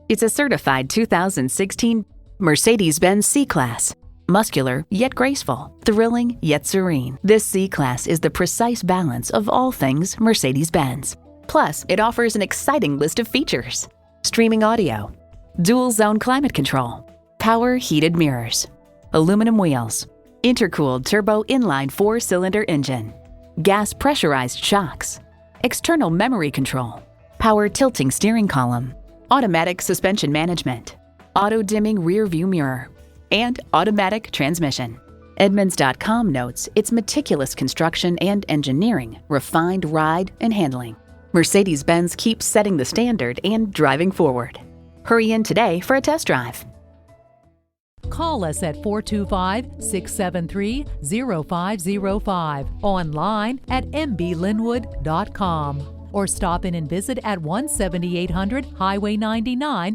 It's a certified 2016 Mercedes-Benz C-Class. Muscular yet graceful, thrilling yet serene. This C-Class is the precise balance of all things Mercedes-Benz. Plus, it offers an exciting list of features: streaming audio, dual-zone climate control, power heated mirrors, aluminum wheels, intercooled turbo inline 4-cylinder engine, gas pressurized shocks, external memory control, power tilting steering column, automatic suspension management, auto-dimming rear view mirror, and automatic transmission. Edmunds.com notes its meticulous construction and engineering, refined ride and handling. Mercedes-Benz keeps setting the standard and driving forward. Hurry in today for a test drive. Call us at 425-673-0505, online at mblynnwood.com, or stop in and visit at 17800 Highway 99,